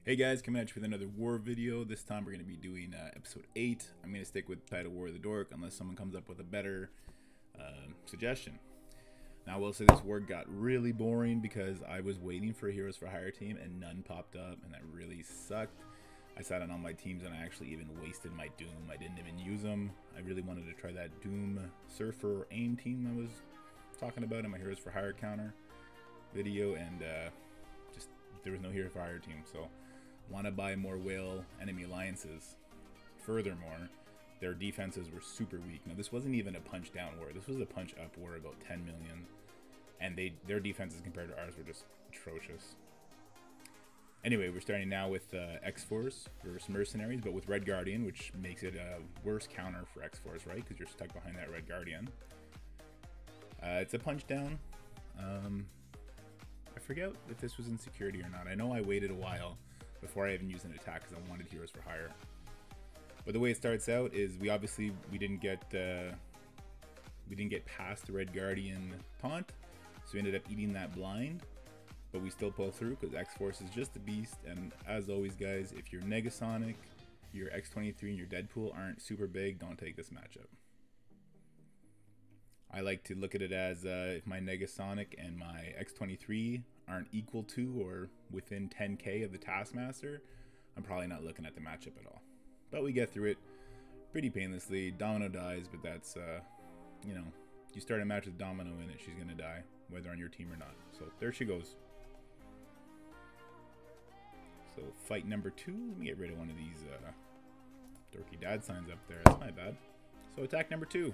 Hey guys, coming at you with another war video. This time we're going to be doing episode 8. I'm going to stick with title War of the Dork unless someone comes up with a better suggestion. Now I will say this war got really boring because I was waiting for a Heroes for Hire team and none popped up, and that really sucked. I sat on all my teams and I actually even wasted my Doom. I didn't even use them. I really wanted to try that Doom Surfer AIM team I was talking about in my Heroes for Hire counter video, and just there was no Heroes for Hire team, so want to buy more whale enemy alliances. Furthermore, their defenses were super weak. Now this wasn't even a punch down war, this was a punch up war, about 10 million, and their defenses compared to ours were just atrocious. Anyway, we're starting now with X-Force versus Mercenaries, but with Red Guardian, which makes it a worse counter for X-Force, right? Because you're stuck behind that Red Guardian. It's a punch down. I forget if this was in security or not. I know I waited a while before I even used an attack because I wanted Heroes for Hire. But the way it starts out is we didn't get past the Red Guardian taunt, so we ended up eating that blind. But we still pull through because X-Force is just a beast. And as always, guys, if your Negasonic, your X23, and your Deadpool aren't super big, don't take this matchup. I like to look at it as if my Negasonic and my X23 aren't equal to or within 10k of the Taskmaster, I'm probably not looking at the matchup at all. But we get through it pretty painlessly. Domino dies, but that's, you know, you start a match with Domino in it, she's going to die, whether on your team or not. So there she goes. So fight number 2. Let me get rid of one of these dorky dad signs up there. That's my bad. So attack number 2.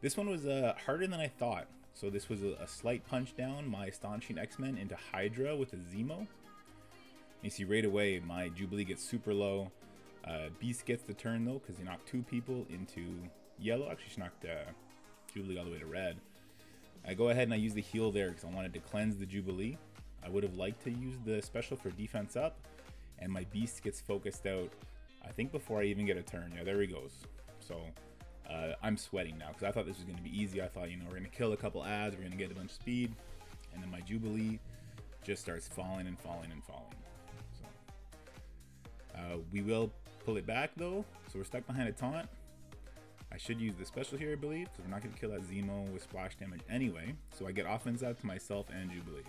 This one was harder than I thought. So this was a slight punch down my Astonishing X-Men into Hydra with a Zemo. You see right away my Jubilee gets super low. Beast gets the turn though because he knocked 2 people into yellow. Actually, she knocked Jubilee all the way to red. I go ahead and I use the heal there because I wanted to cleanse the Jubilee. I would have liked to use the special for defense up, and my Beast gets focused out, I think, before I even get a turn. Yeah, there he goes. So I'm sweating now because I thought this was going to be easy. I thought, you know, we're going to kill a couple ads, we're going to get a bunch of speed, and then my Jubilee just starts falling and falling and falling. So we will pull it back though, so we're stuck behind a taunt. I should use the special here, I believe, because we're not going to kill that Zemo with splash damage anyway. So I get offense out to myself and Jubilee.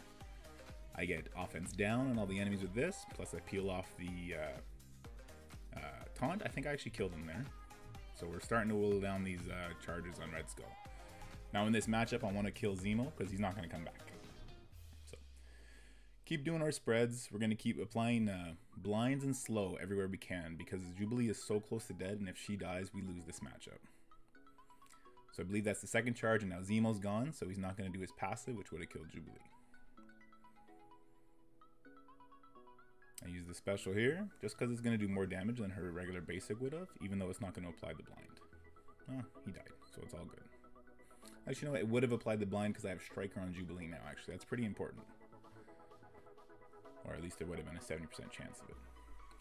I get offense down on all the enemies with this, plus I peel off the taunt. I think I actually killed him there. So we're starting to whittle down these charges on Red Skull. Now in this matchup, I want to kill Zemo because he's not going to come back. So keep doing our spreads. We're going to keep applying blinds and slow everywhere we can because Jubilee is so close to dead, and if she dies, we lose this matchup. So I believe that's the second charge, and now Zemo's gone, so he's not going to do his passive, which would have killed Jubilee. I use the special here just because it's going to do more damage than her regular basic would have, even though it's not going to apply the blind. Oh, he died, so it's all good. Actually, you know what? It would have applied the blind because I have Striker on Jubilee now, actually. That's pretty important. Or at least there would have been a 70% chance of it.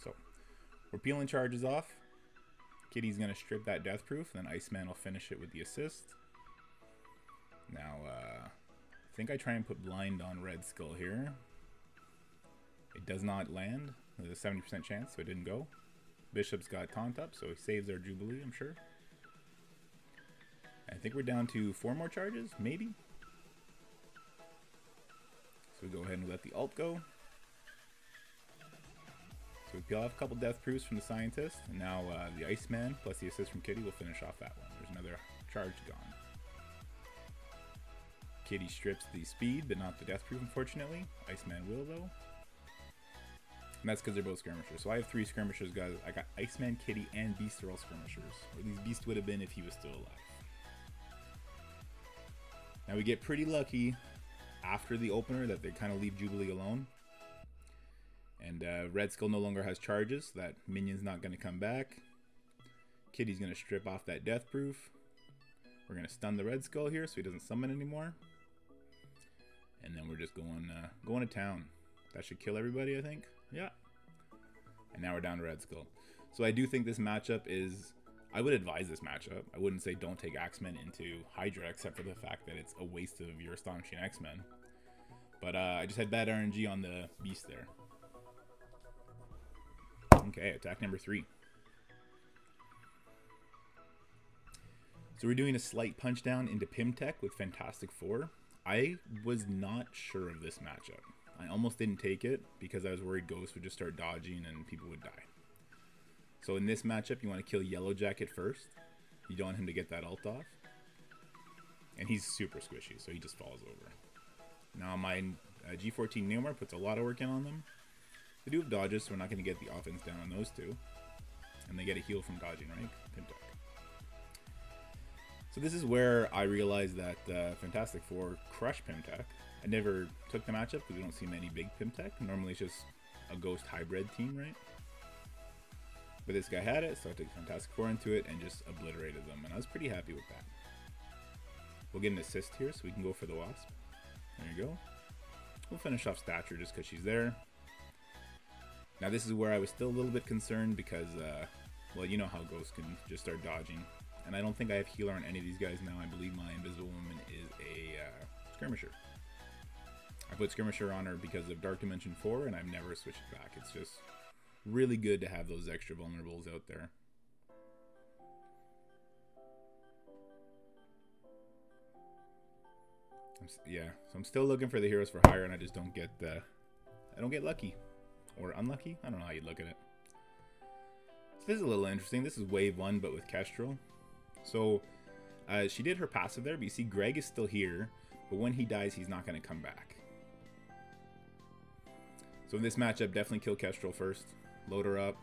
So, we're peeling charges off. Kitty's going to strip that Death Proof, then Iceman will finish it with the assist. Now, I think I try and put blind on Red Skull here. It does not land. There's a 70% chance, so it didn't go. Bishop's got taunt up, so he saves our Jubilee, I'm sure. I think we're down to 4 more charges, maybe. So we go ahead and let the ult go. So we peel off a couple death proofs from the Scientist, and now the Iceman plus the assist from Kitty will finish off that one. There's another charge gone. Kitty strips the speed, but not the death proof, unfortunately. Iceman will, though. And that's because they're both skirmishers. So I have 3 skirmishers, guys. I got Iceman, Kitty, and Beast are all skirmishers. Or at least Beast would have been if he was still alive. Now we get pretty lucky after the opener that they kind of leave Jubilee alone. And Red Skull no longer has charges. So that minion's not going to come back. Kitty's going to strip off that death proof. We're going to stun the Red Skull here so he doesn't summon anymore. And then we're just going to town. That should kill everybody, I think. Yeah. And now we're down to Red Skull. So I do think this matchup is... I would advise this matchup. I wouldn't say don't take Axmen into Hydra, except for the fact that it's a waste of your Astonishing X-Men. But I just had bad RNG on the beast there. Okay, attack number 3. So we're doing a slight punch down into Pymtech with Fantastic Four. I was not sure of this matchup. I almost didn't take it because I was worried Ghost would just start dodging and people would die. So in this matchup, you want to kill Yellow Jacket first. You don't want him to get that ult off. And he's super squishy, so he just falls over. Now my G14 Neomar puts a lot of work in on them. They do have dodges, so we're not going to get the offense down on those two. And they get a heal from dodging, right? Pymtech. So this is where I realized that Fantastic Four crushed Pymtech. I never took the matchup because we don't see many big Pymtech. Normally it's just a Ghost hybrid team, right? But this guy had it, so I took Fantastic Four into it and just obliterated them. And I was pretty happy with that. We'll get an assist here so we can go for the Wasp. There you go. We'll finish off Stature just because she's there. Now this is where I was still a little bit concerned because, well, you know how Ghosts can just start dodging. And I don't think I have healer on any of these guys now. I believe my Invisible Woman is a Skirmisher. I put Skirmisher on her because of Dark Dimension 4, and I've never switched it back. It's just really good to have those extra vulnerables out there. Yeah, so I'm still looking for the heroes for hire, and I just don't get I don't get lucky. Or unlucky? I don't know how you'd look at it. So this is a little interesting. This is wave 1, but with Kestrel. So she did her passive there, but you see Greg is still here, but when he dies, he's not going to come back. So in this matchup, definitely kill Kestrel first. Load her up.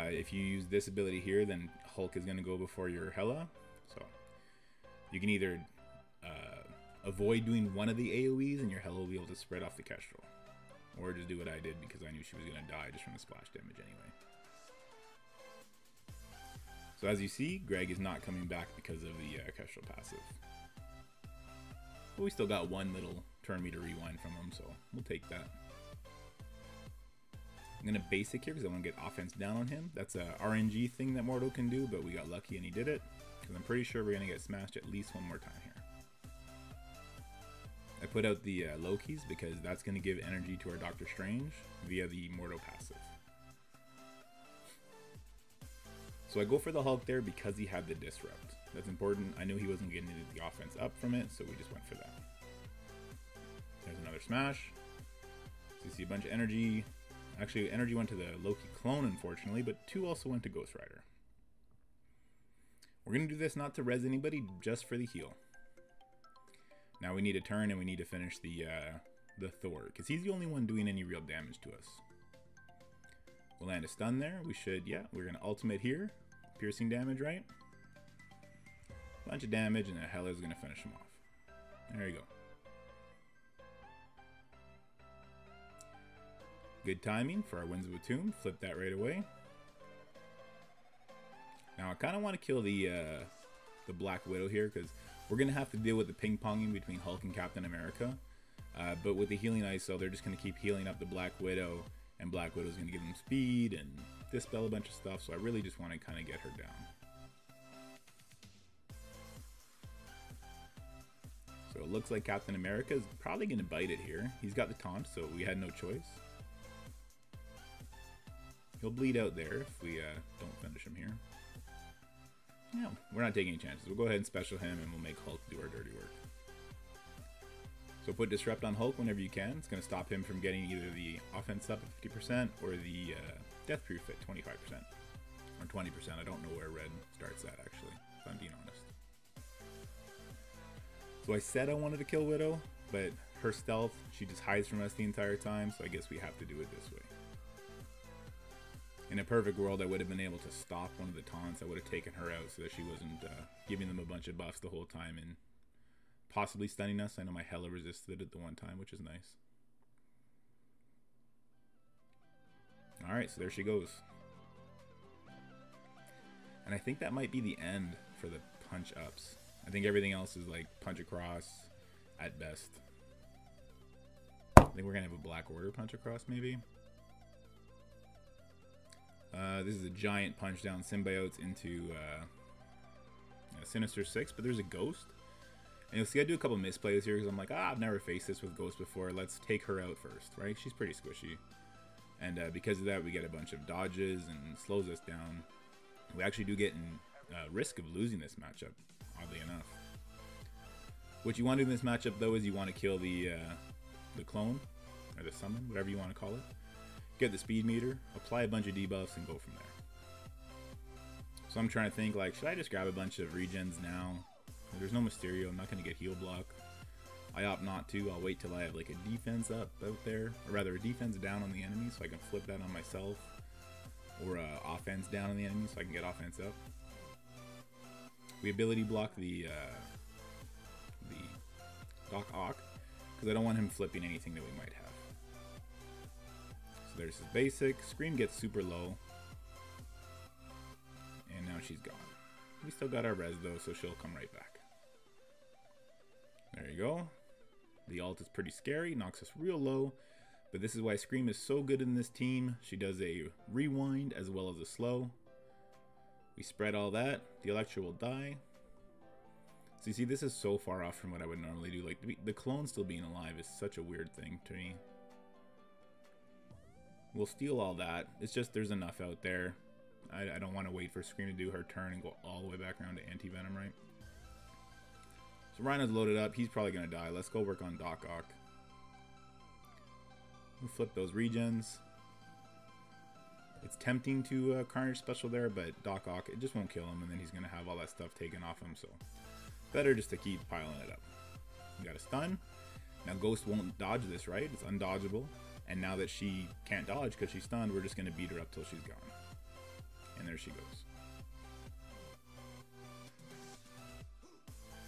If you use this ability here, then Hulk is going to go before your Hela. So you can either avoid doing one of the AoEs and your Hela will be able to spread off the Kestrel. Or just do what I did because I knew she was going to die just from the splash damage anyway. So as you see, Greg is not coming back because of the Kestrel passive. But we still got one little turn meter rewind from him, so we'll take that. I'm going to basic here because I want to get offense down on him. That's a RNG thing that Mordo can do, but we got lucky and he did it. Because I'm pretty sure we're going to get smashed at least one more time here. I put out the Lokis because that's going to give energy to our Doctor Strange via the Mordo passive. So I go for the Hulk there because he had the Disrupt. That's important. I knew he wasn't getting the offense up from it, so we just went for that. There's another smash. So you see a bunch of energy. Actually, energy went to the Loki clone, unfortunately, but 2 also went to Ghost Rider. We're going to do this not to res anybody, just for the heal. Now we need a turn and we need to finish the Thor, because he's the only one doing any real damage to us. We'll land a stun there. We should, yeah, we're going to ultimate here. Piercing damage, right? Bunch of damage, and then Hela's going to finish him off. There you go. Good timing for our Winds of Tomb. Flip that right away. Now I kind of want to kill the Black Widow here, because we're going to have to deal with the ping-ponging between Hulk and Captain America. But with the healing ISO, they're just going to keep healing up the Black Widow, and Black Widow's going to give them speed and dispel a bunch of stuff, so I really just want to kind of get her down. So it looks like Captain America is probably going to bite it here. He's got the taunt, so we had no choice. He'll bleed out there if we don't finish him here. No, we're not taking any chances. We'll go ahead and special him, and we'll make Hulk do our dirty work. So put Disrupt on Hulk whenever you can. It's going to stop him from getting either the offense up at 50% or the death proof at 25%. Or 20%. I don't know where red starts at, actually, if I'm being honest. So I said I wanted to kill Widow, but her stealth, she just hides from us the entire time, so I guess we have to do it this way. In a perfect world, I would have been able to stop one of the taunts. I would have taken her out so that she wasn't giving them a bunch of buffs the whole time and possibly stunning us. I know my Hela resisted it the one time, which is nice. Alright, so there she goes. And I think that might be the end for the punch ups. I think everything else is like punch across at best. I think we're going to have a Black Order punch across maybe. This is a giant punch down Symbiotes into Sinister 6, but there's a Ghost. And you'll see I do a couple misplays here because I'm like, I've never faced this with Ghost before. Let's take her out first, right? She's pretty squishy. And because of that, we get a bunch of dodges and slows us down. We actually do get in risk of losing this matchup, oddly enough. What you want to do in this matchup, though, is you want to kill the clone, or the summon, whatever you want to call it. Get the speed meter, apply a bunch of debuffs, and go from there. So I'm trying to think, like, should I just grab a bunch of regens now? There's no Mysterio, I'm not going to get heal block. I opt not to. I'll wait till I have like a defense up out there, or rather a defense down on the enemy so I can flip that on myself, or offense down on the enemy so I can get offense up. We ability block the Doc Ock because I don't want him flipping anything that we might have. So there's his basic. Scream gets super low, and now she's gone. We still got our res though, so she'll come right back. There you go. The ult is pretty scary, knocks us real low, but this is why Scream is so good in this team. She does a rewind as well as a slow. We spread all that. The Electro will die. So you see, this is so far off from what I would normally do. Like, the clone still being alive is such a weird thing to me. We'll steal all that. It's just there's enough out there. I don't want to wait for Scream to do her turn and go all the way back around to anti-venom, right? So Rhino's loaded up. He's probably going to die. Let's go work on Doc Ock. We'll flip those regens. It's tempting to Carnage special there, but Doc Ock, it just won't kill him, and then he's going to have all that stuff taken off him, so better just to keep piling it up. We got a stun. Now Ghost won't dodge this, right? It's undodgeable. And now that she can't dodge because she's stunned, we're just going to beat her up till she's gone. And there she goes.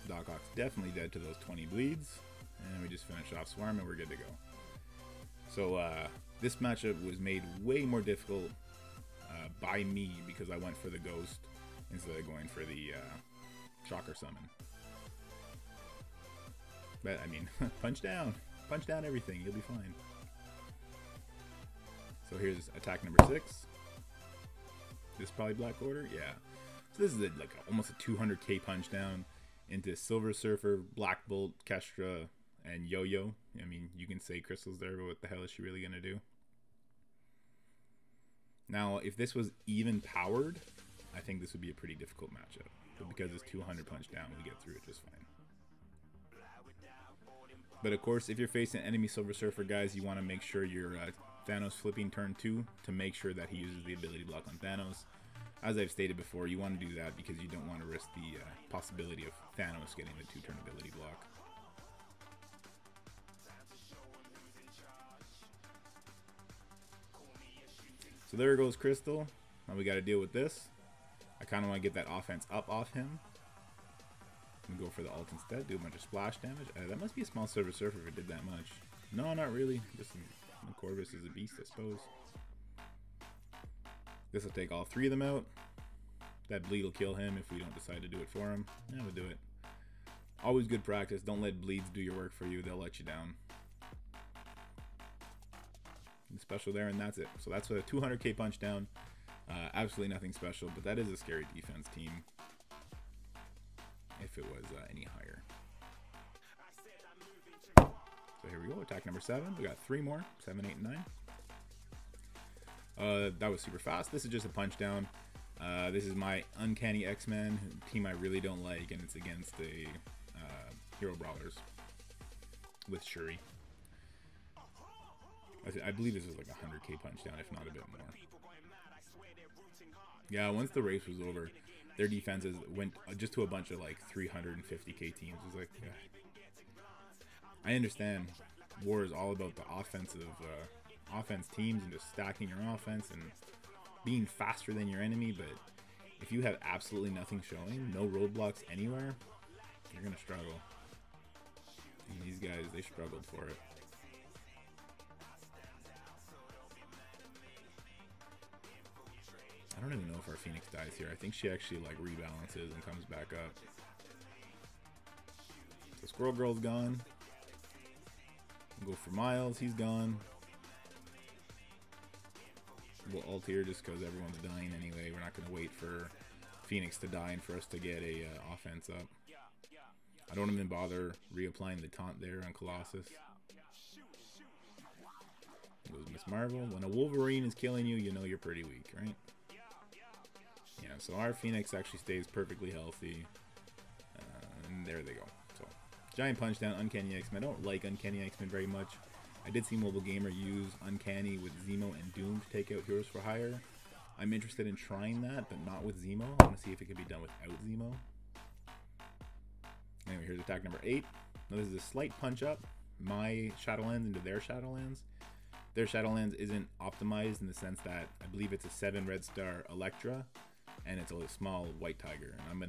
Doc Ock's definitely dead to those 20 bleeds. And we just finish off Swarm and we're good to go. So this matchup was made way more difficult by me because I went for the Ghost instead of going for the Shocker Summon. But I mean, punch down everything, you'll be fine. So here's attack number 6. This is probably Black Order, yeah. So this is like almost a 200k punch down into Silver Surfer, Black Bolt, Kestrel, and Yo-Yo. I mean, you can say Crystal's there, but what the hell is she really gonna do? Now, if this was even powered, I think this would be a pretty difficult matchup. But because it's 200 punch down, we get through it just fine. But of course, if you're facing enemy Silver Surfer guys, you want to make sure you're Thanos flipping turn 2 to make sure that he uses the ability block on Thanos. As I've stated before, you want to do that because you don't want to risk the possibility of Thanos getting the 2-turn ability block. So there goes Crystal. Now we got to deal with this. I kind of want to get that offense up off him. I'm gonna go for the ult instead, do a bunch of splash damage. That must be a small Silver Surfer if it did that much. No, not really. Just Corvus is a beast, I suppose. This will take all 3 of them out. That bleed will kill him if we don't decide to do it for him. Yeah, we'll do it. Always good practice. Don't let bleeds do your work for you. They'll let you down. And special there, and that's it. So that's a 200k punch down. Absolutely nothing special, but that is a scary defense team. If it was any higher. So here we go, attack number 7. We got 3 more, 7, 8, and 9. That was super fast. This is just a punch down. This is my Uncanny X-Men team I really don't like, and it's against the Hero Brawlers with Shuri. I believe this was like a 100k punch down, if not a bit more. Yeah, once the race was over, their defenses went just to a bunch of like 350k teams. It was like, yeah. I understand war is all about the offensive offense teams and just stacking your offense and being faster than your enemy, but if you have absolutely nothing showing, no roadblocks anywhere, you're gonna struggle. And these guys, they struggled for it. I don't even know if our Phoenix dies here. I think she actually like rebalances and comes back up. So Squirrel Girl's gone. We'll go for Miles, he's gone. We'll ult here just because everyone's dying anyway. We're not going to wait for Phoenix to die and for us to get a offense up. I don't even bother reapplying the taunt there on Colossus. Goes Miss Marvel. When a Wolverine is killing you, you know you're pretty weak, right? Yeah, so our Phoenix actually stays perfectly healthy. And there they go. So, Giant Punch Down, Uncanny X-Men. I don't like Uncanny X-Men very much. I did see Mobile Gamer use Uncanny with Zemo and Doom to take out Heroes for Hire. I'm interested in trying that, but not with Zemo. I want to see if it can be done without Zemo. Anyway, here's attack number 8. Now this is a slight punch up. My Shadowlands into their Shadowlands. Their Shadowlands isn't optimized in the sense that I believe it's a 7 red star Electra, and it's a small white tiger, and I'm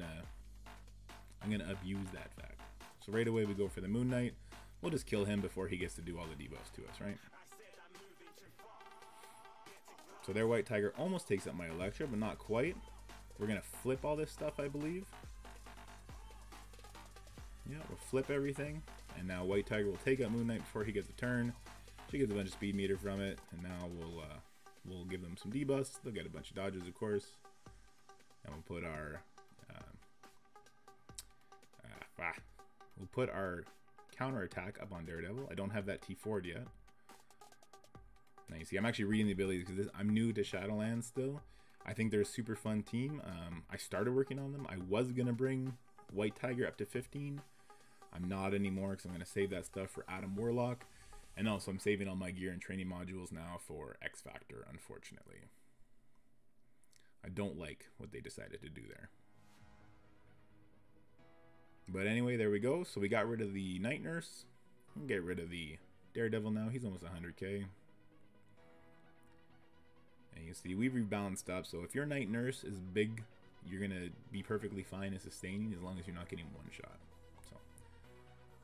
gonna abuse that fact. So right away we go for the Moon Knight. We'll just kill him before he gets to do all the debuffs to us, right? So their white tiger almost takes up my Electra, but not quite. We're gonna flip all this stuff, I believe. Yeah, we'll flip everything, and now white tiger will take up Moon Knight before he gets a turn. She gets a bunch of speed meter from it, and now we'll give them some debuffs. They'll get a bunch of dodges, of course. And we'll put our counter attack up on Daredevil. I don't have that T4'd yet. Now you see, I'm actually reading the abilities because I'm new to Shadowlands still. I think they're a super fun team. I started working on them. I was gonna bring White Tiger up to 15. I'm not anymore because I'm gonna save that stuff for Adam Warlock. And also I'm saving all my gear and training modules now for X Factor, unfortunately. I don't like what they decided to do there. But anyway, there we go. So we got rid of the Night Nurse. We'll get rid of the Daredevil now. He's almost 100k. And you see, we've rebalanced up. So if your Night Nurse is big, you're going to be perfectly fine and sustaining as long as you're not getting one shot. So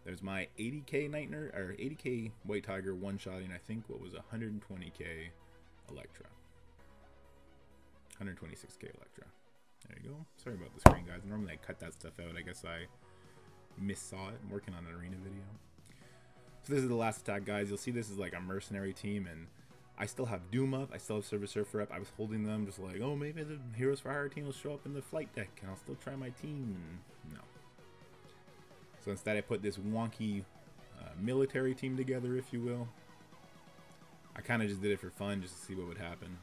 there's my 80k Night Nurse, or 80k White Tiger one-shotting, I think, what was 120k Electra. 126k Electra. There you go. Sorry about the screen, guys. Normally I cut that stuff out. I guess I missaw it. I'm working on an arena video. So this is the last attack, guys. You'll see this is like a mercenary team, and I still have Doom up. I still have Silver Surfer up. I was holding them just like, oh, maybe the Heroes for Hire team will show up in the flight deck, and I'll still try my team. No. So instead I put this wonky military team together, if you will. I kind of just did it for fun, just to see what would happen.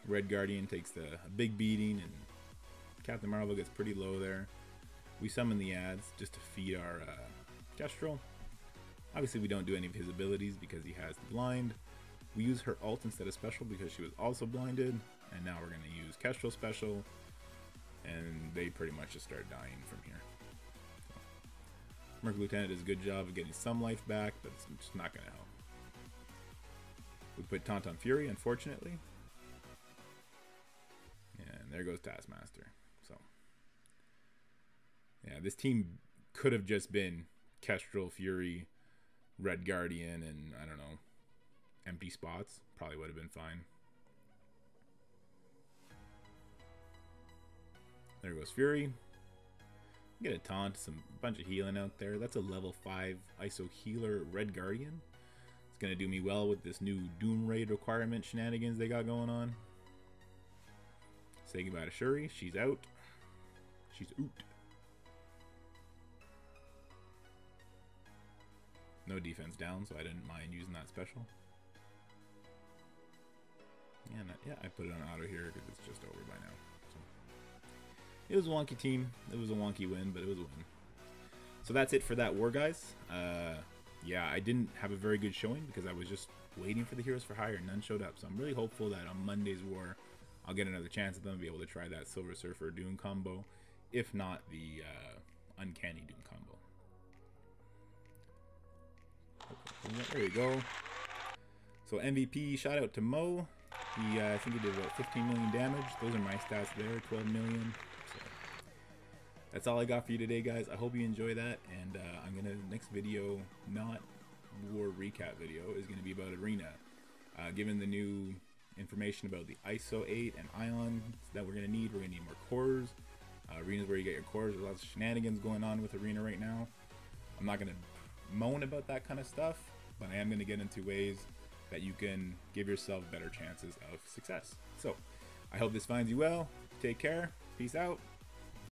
Red Guardian takes a big beating, and Captain Marvel gets pretty low there. We summon the ads just to feed our Kestrel. Obviously we don't do any of his abilities because he has the blind. We use her ult instead of special because she was also blinded, and now we're going to use Kestrel special, and they pretty much just start dying from here. Merc Lieutenant does a good job of getting some life back, but it's just not going to help. We put Tauntaun Fury, unfortunately. And there goes Taskmaster. So, yeah, this team could have just been Kestrel, Fury, Red Guardian, and I don't know, empty spots. Probably would have been fine. There goes Fury. Get a taunt, bunch of healing out there. That's a level 5 ISO healer Red Guardian. It's gonna do me well with this new Doom Raid requirement shenanigans they got going on. Say goodbye to Shuri. She's out. She's out. No defense down, so I didn't mind using that special. Yeah, I put it on auto here because it's just over by now. So, it was a wonky team. It was a wonky win, but it was a win. So that's it for that war, guys. Yeah, I didn't have a very good showing because I was just waiting for the Heroes for Hire and none showed up. So I'm really hopeful that on Monday's war, I'll get another chance at them to be able to try that Silver Surfer Doom combo, if not the Uncanny Doom combo. Okay, there you go. So MVP, shout out to Mo. He, I think he did about 15 million damage. Those are my stats there, 12 million. So that's all I got for you today, guys. I hope you enjoy that, and I'm gonna next video, not war recap video, is gonna be about Arena. Given the new information about the ISO 8 and Ion that we're gonna need more cores. Arena's where you get your cores. There's lots of shenanigans going on with Arena right now. I'm not gonna moan about that kind of stuff, but I am gonna get into ways that you can give yourself better chances of success. So I hope this finds you well. Take care. Peace out.